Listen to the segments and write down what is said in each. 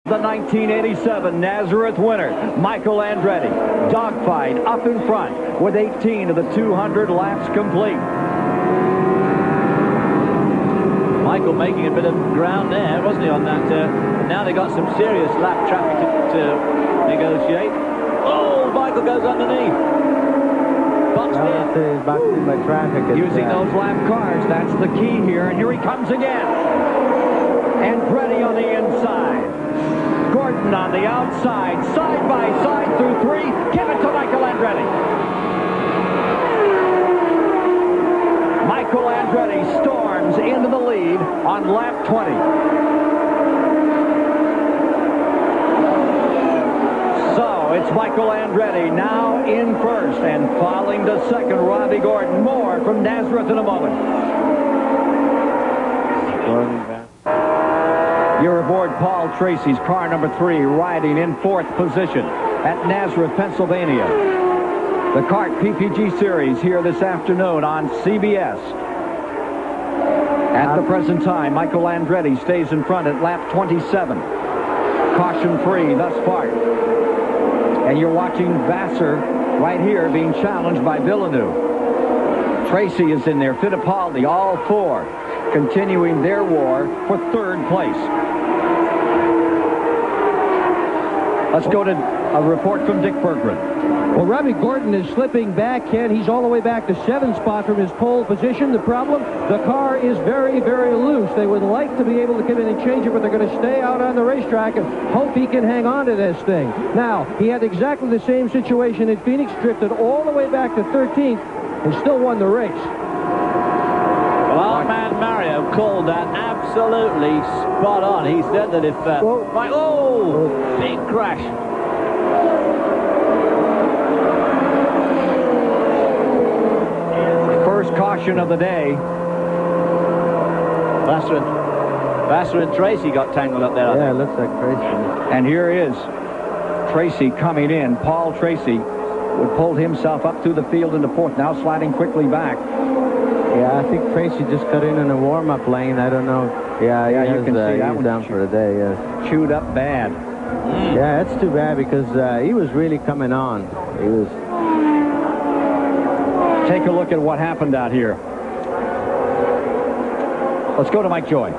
The 1987 Nazareth winner, Michael Andretti. Dogfight up in front with 18 of the 200 laps complete. Michael making a bit of ground there, wasn't he, on that? And now they got some serious lap traffic to negotiate. Oh, Michael goes underneath. Boxed in by traffic. Using those lap cars, that's the key here. And here he comes again. Andretti on the inside. Gordon on the outside, side by side through three. Give it to Michael Andretti. Michael Andretti storms into the lead on lap 20. So it's Michael Andretti now in first and falling to second. Robbie Gordon. More from Nazareth in a moment. You're aboard Paul Tracy's car number 3, riding in 4th position at Nazareth, Pennsylvania. The CART PPG Series here this afternoon on CBS. At the present time, Michael Andretti stays in front at lap 27. Caution free thus far. And you're watching Vassar right here being challenged by Villeneuve. Tracy is in there, Fittipaldi, all four continuing their war for 3rd place. Let's go to a report from Dick Berggren. Well, Robbie Gordon is slipping back, Ken. He's all the way back to 7th spot from his pole position. The problem, the car is very, very loose. They would like to be able to come in and change it, but they're going to stay out on the racetrack and hope he can hang on to this thing. Now, he had exactly the same situation in Phoenix, drifted all the way back to 13th, and still won the race. Well, our man Mario called that absolutely spot on. He said that if... big crash. First caution of the day. Vassar and Tracy got tangled up there. Yeah, it looks like Tracy. And here is Tracy coming in. Paul Tracy would pull himself up through the field into 4th, now sliding quickly back. Yeah, I think Tracy just got in a warm-up lane. I don't know. Yeah, you can see that one's down for the day. Yeah, chewed up bad. Yeah, that's too bad because he was really coming on. He was. Take a look at what happened out here. Let's go to Mike Joy.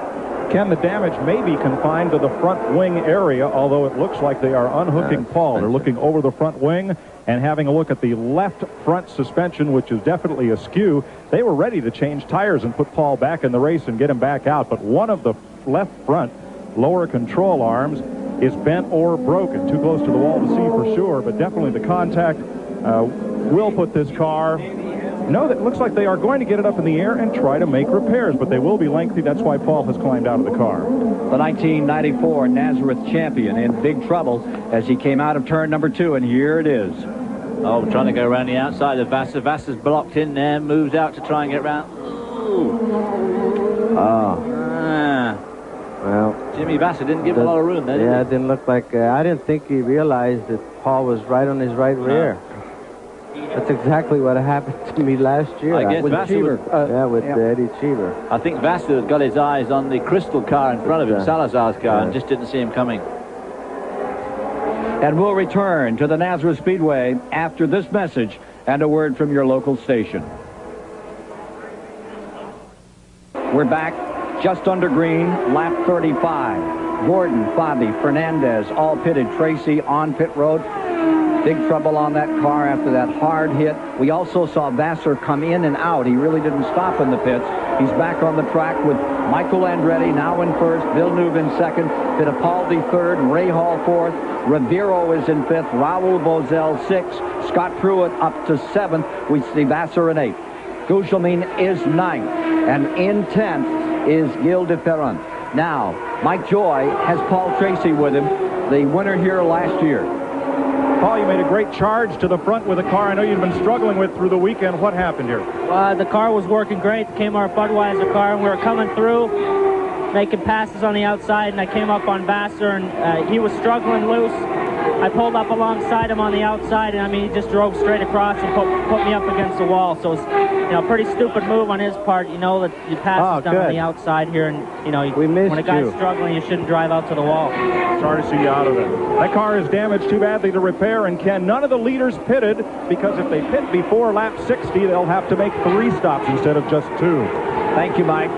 Ken, the damage may be confined to the front wing area, although it looks like they are unhooking Paul. They're looking over the front wing and having a look at the left front suspension, which is definitely askew. They were ready to change tires and put Paul back in the race and get him back out, but one of the left front lower control arms is bent or broken. Too close to the wall to see for sure, but definitely the contact will put this car... it looks like they are going to get it up in the air and try to make repairs, but they will be lengthy. That's why Paul has climbed out of the car. The 1994 Nazareth champion in big trouble as he came out of turn number 2, and here it is. Oh, trying to go around the outside of Vassar. Vassar's blocked in there, moves out to try and get around. Well, Jimmy Vassar didn't give a lot of room there, did he? Yeah, it didn't look like... I didn't think he realized that Paul was right on his right rear. That's exactly what happened to me last year. I guess with Vassar with Eddie Cheever. I think Vassar had got his eyes on the Crystal car in front of him, Salazar's car, and just didn't see him coming. And we'll return to the Nazareth Speedway after this message and a word from your local station. We're back just under green, lap 35. Gordon, Fabi, Fernandez, all pitted. Tracy on pit road. Big trouble on that car after that hard hit. We also saw Vassar come in and out. He really didn't stop in the pits. He's back on the track with Michael Andretti now in first, Villeneuve in second, Fittipaldi third, and Ray Hall fourth. Rivero is in fifth, Raul Boesel sixth, Scott Pruitt up to seventh. We see Vassar in eighth. Gugelmin is ninth, and in 10th is Gil de Ferrand. Now, Mike Joy has Paul Tracy with him, the winner here last year. Paul, you made a great charge to the front with a car I know you've been struggling with through the weekend. What happened here? The car was working great. Came our Budweiser car, and we were coming through, making passes on the outside, and I came up on Vassar, and he was struggling loose. I pulled up alongside him on the outside, and I mean, he just drove straight across and put me up against the wall. So pretty stupid move on his part. You know that you pass down on the outside here, and when a guy's struggling, you shouldn't drive out to the wall. Sorry to see you out of it. That car is damaged too badly to repair, and Ken, none of the leaders pitted, because if they pit before lap 60, they'll have to make 3 stops instead of just 2. Thank you, Mike.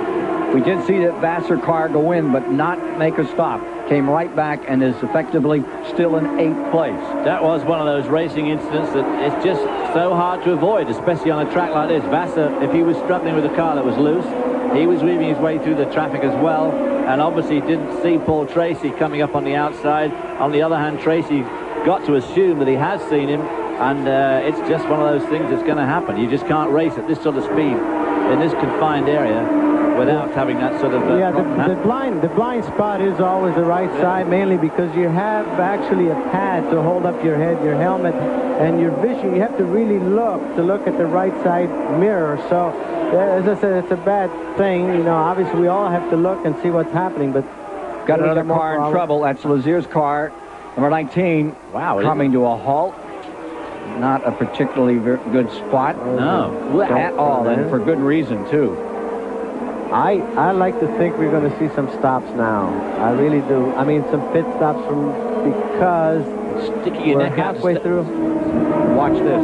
We did see that Vassar car go in, but not make a stop. Came right back and is effectively still in 8th place. That was one of those racing incidents that it's just so hard to avoid, especially on a track like this. Vassar, if he was struggling with a car that was loose, he was weaving his way through the traffic as well, and obviously didn't see Paul Tracy coming up on the outside. On the other hand, Tracy got to assume that he has seen him, and it's just one of those things that's going to happen. You just can't race at this sort of speed in this confined area without having that sort of the blind spot is always the right side, mainly because you have actually a pad to hold up your head, your helmet, and your vision. You have to really look at the right side mirror. So as I said, it's a bad thing. Obviously we all have to look and see what's happening, but got another car in trouble. That's Lazier's car, number 19. Wow, coming to a halt. Not a particularly good spot. No, at all, and for good reason too. I like to think we're going to see some stops now. I really do. I mean, some pit stops because sticking your neck out halfway through. Watch this.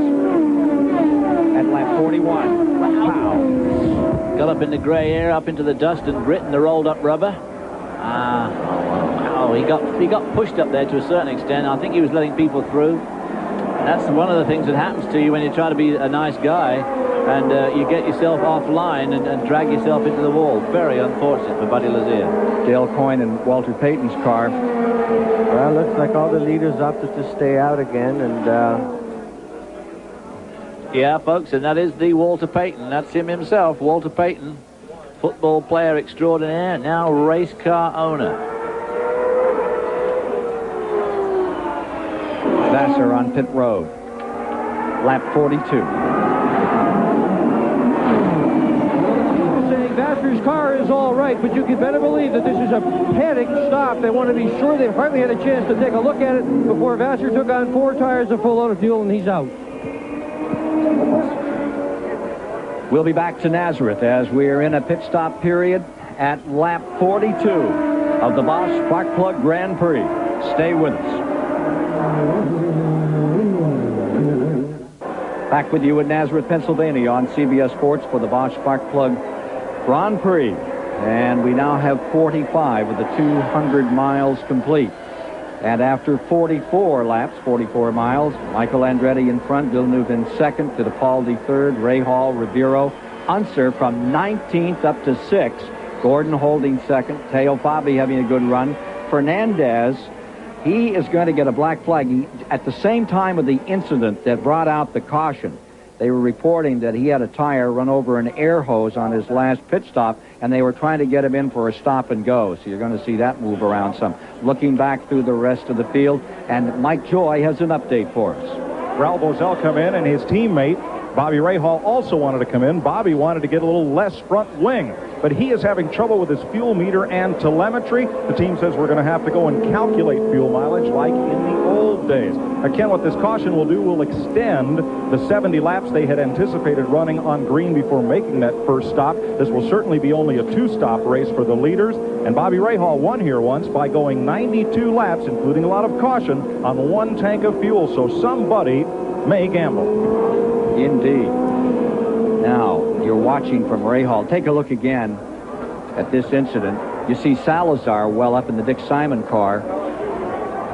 At lap 41. Wow. Got up in the grey air, up into the dust and grit and the rolled up rubber. He got pushed up there to a certain extent. I think he was letting people through. That's one of the things that happens to you when you try to be a nice guy and you get yourself offline and drag yourself into the wall. Very unfortunate for Buddy Lazier. Dale Coyne and Walter Payton's car. Well, looks like all the leaders opted to stay out again, and yeah, folks, and that is the Walter Payton. That's him himself, Walter Payton, football player extraordinaire, now race car owner. Vassar on pit road. Lap 42. Saying Vassar's car is all right, but you can better believe that this is a panic stop. They want to be sure. They hardly had a chance to take a look at it before Vassar took on 4 tires, a full load of fuel, and he's out. We'll be back to Nazareth as we're in a pit stop period at lap 42 of the Bosch Spark Plug Grand Prix. Stay with us. Back with you in Nazareth, Pennsylvania on CBS Sports for the Bosch Spark Plug Grand Prix. And we now have 45 of the 200 miles complete. And after 44 laps, 44 miles, Michael Andretti in front, Villeneuve in second, Fittipaldi third, Ray Hall, Ribeiro, Unser from 19th up to 6th, Gordon holding second, Teo Fabi having a good run, Fernandez, he is going to get a black flag. At the same time of the incident that brought out the caution, they were reporting that he had a tire run over an air hose on his last pit stop, and they were trying to get him in for a stop and go. So you're going to see that move around some. Looking back through the rest of the field, and Mike Joy has an update for us. Raul Boesel come in, and his teammate Bobby Rahal also wanted to come in. Bobby wanted to get a little less front wing, but he is having trouble with his fuel meter and telemetry. The team says we're going to have to go and calculate fuel mileage like in the old days. Again, what this caution will do will extend the 70 laps they had anticipated running on green before making that first stop. This will certainly be only a 2-stop race for the leaders, and Bobby Rahal won here once by going 92 laps, including a lot of caution, on 1 tank of fuel, so somebody may gamble. Indeed. Now, you're watching from Rahal. Take a look again at this incident. You see Salazar well up in the Dick Simon car.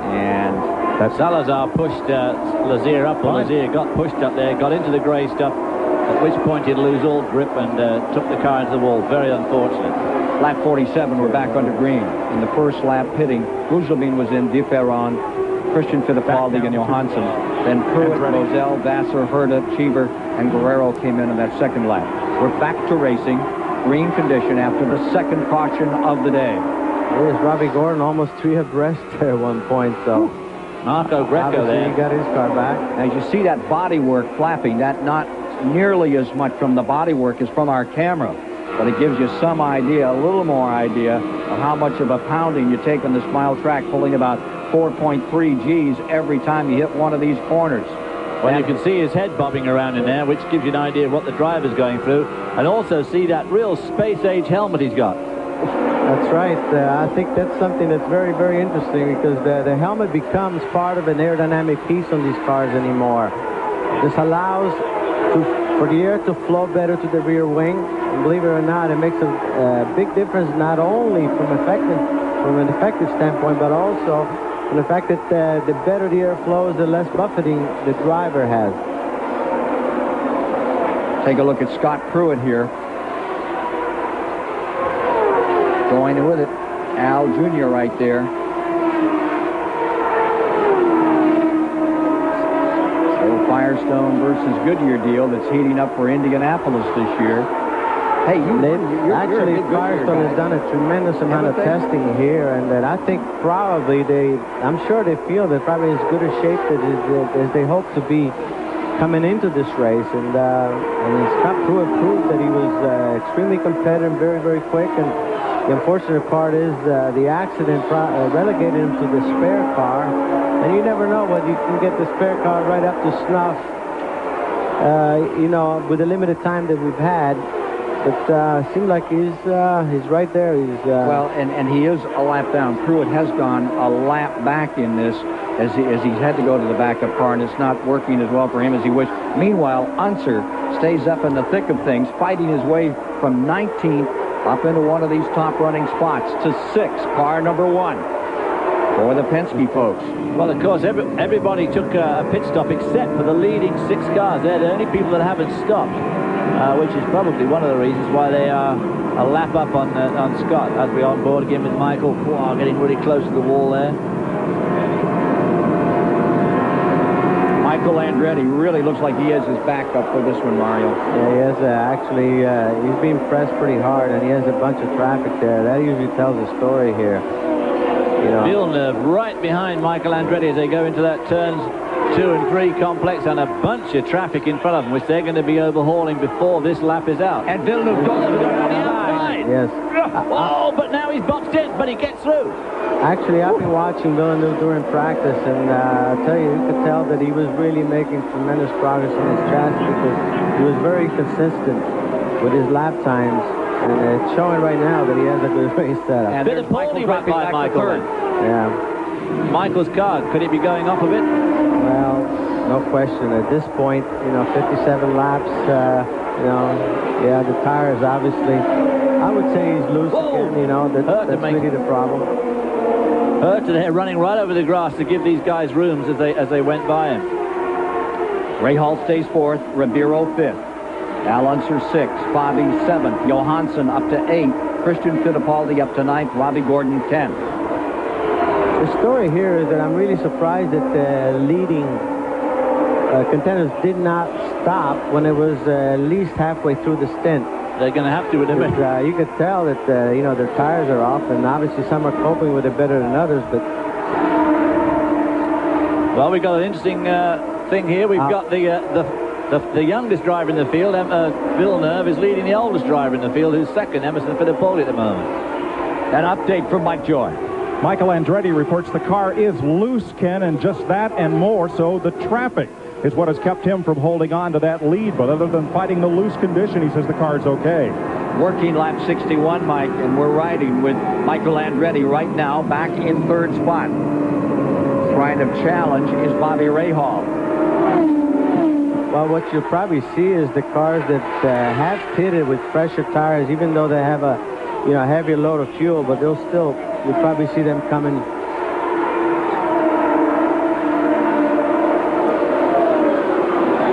And that Salazar pushed Lazier up. Well, Lazier got pushed up there, got into the grey stuff, at which point he'd lose all grip and took the car into the wall. Very unfortunate. Lap 47, we're back under green. In the first lap pitting, Guzlebin was in, DeFerron, Christian Fittipaldi, and Johansson. Then Pruitt, Rosell, Vassar, Herta, Cheever, and Guerrero came in that second lap. We're back to racing. Green condition after the second caution of the day. There's Robbie Gordon almost 3 abreast at one point, so Marco Greco there. He got his car back. As you see that bodywork flapping, that not nearly as much from the bodywork as from our camera. But it gives you some idea, a little more idea, of how much of a pounding you take on this mile track, pulling about 4.3 Gs every time you hit one of these corners. Well, you can see his head bobbing around in there, which gives you an idea of what the driver's going through. And also see that real space-age helmet he's got. That's right. I think that's something that's very, very interesting, because the helmet becomes part of an aerodynamic piece on these cars anymore. This allows for the air to flow better to the rear wing. And believe it or not, it makes a big difference, not only from an effective standpoint, but also from the fact that the better the air flows, the less buffeting the driver has. Take a look at Scott Pruitt here. Going with it. Al Jr. right there. So Firestone versus Goodyear deal that's heating up for Indianapolis this year. Hey, actually, Firestone has done a tremendous amount of testing here, and that I think probably I'm sure they feel they're probably as good a shape as they hope to be coming into this race. And Scott Pruitt proved that he was extremely competitive, very, very quick. And the unfortunate part is the accident relegated him to the spare car, and you never know whether you can get the spare car right up to snuff, you know, with the limited time that we've had. But seems like he's right there. Well, and he is a lap down. Pruitt has gone a lap back in this as he's had to go to the backup car, and it's not working as well for him as he wished. Meanwhile, Unser stays up in the thick of things, fighting his way from 19th up into one of these top running spots to 6th, car number 1 for the Penske folks. Well, of course, everybody took a pit stop except for the leading 6 cars. They're the only people that haven't stopped, which is probably one of the reasons why they are a lap up on Scott. As we on board again with Michael, wow, getting really close to the wall there. Michael Andretti really looks like he has his back up for this one, Mario. Yeah, he has actually, he's being pressed pretty hard, and he has a bunch of traffic there. That usually tells a story here. You know. Villeneuve right behind Michael Andretti as they go into that turns 2 and 3 complex, and a bunch of traffic in front of them, which they're going to be overhauling before this lap is out. And Villeneuve goes to the outside. Yes. Oh, but now he's boxed in, but he gets through. Actually, I've been watching Villeneuve during practice, and I'll tell you, you could tell that he was really making tremendous progress on his chassis, because he was very consistent with his lap times, and it's showing right now that he has a good race setup. And Bit of Paulie went by Michael. Yeah. Michael's car, could he be going off a bit? Well, no question. At this point, you know, 57 laps, you know, yeah, the tires obviously, I would say he's loose again, you know, that's really the problem. Hurta there running right over the grass to give these guys rooms as they went by him. Rahal stays 4th, Ribeiro 5th, Al Unser 6th, Fabi 7th, Johansson up to 8th, Christian Fittipaldi up to 9th, Robbie Gordon 10th. The story here is that I'm really surprised that the leading contenders did not stop when it was at least halfway through the stint. They're going to have to, admit. You could tell that you know, their tires are off, and obviously some are coping with it better than others. But well, we've got an interesting thing here. We've got the youngest driver in the field. Villeneuve is leading the oldest driver in the field, who's second, Emerson Fittipaldi, at the moment. An update from Mike Joy. Michael Andretti reports the car is loose, Ken, and just that and more. So the traffic is what has kept him from holding on to that lead. But other than fighting the loose condition, he says the car's okay. Working lap 61, Mike, and we're riding with Michael Andretti right now back in 3rd spot. Trying to challenge is Bobby Rahal. Well, what you'll probably see is the cars that have pitted with fresher tires, even though they have a heavier load of fuel, but they'll still, you'll probably see them coming.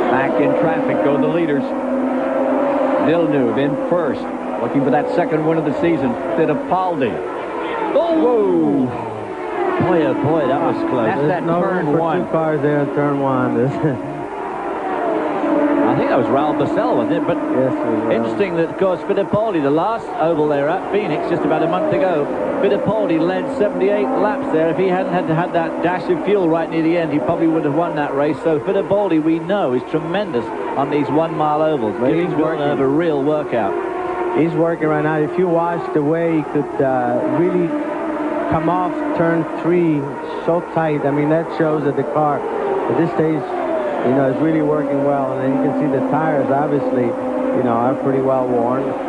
Back in traffic go the leaders. Villeneuve in 1st, looking for that 2nd win of the season. Fittipaldi. Oh, whoa! Boy, oh boy, that was close. That's that no turn room for 1. 2 cars there in turn 1. I think that was Raul Barcelo, wasn't it? But yes, interesting that, of course, Fittipaldi, the last oval they were at, Phoenix, just about a month ago, Fittipaldi led 78 laps there. If he hadn't had to have that dash of fuel right near the end, he probably would have won that race. So Fittipaldi, we know, is tremendous on these 1-mile ovals. Well, giving Villeneuve a real workout. He's working right now. If you watch the way he could really come off turn 3 so tight, I mean, that shows that the car at this stage you know, is really working well. And then you can see the tires, obviously, you know, are pretty well worn.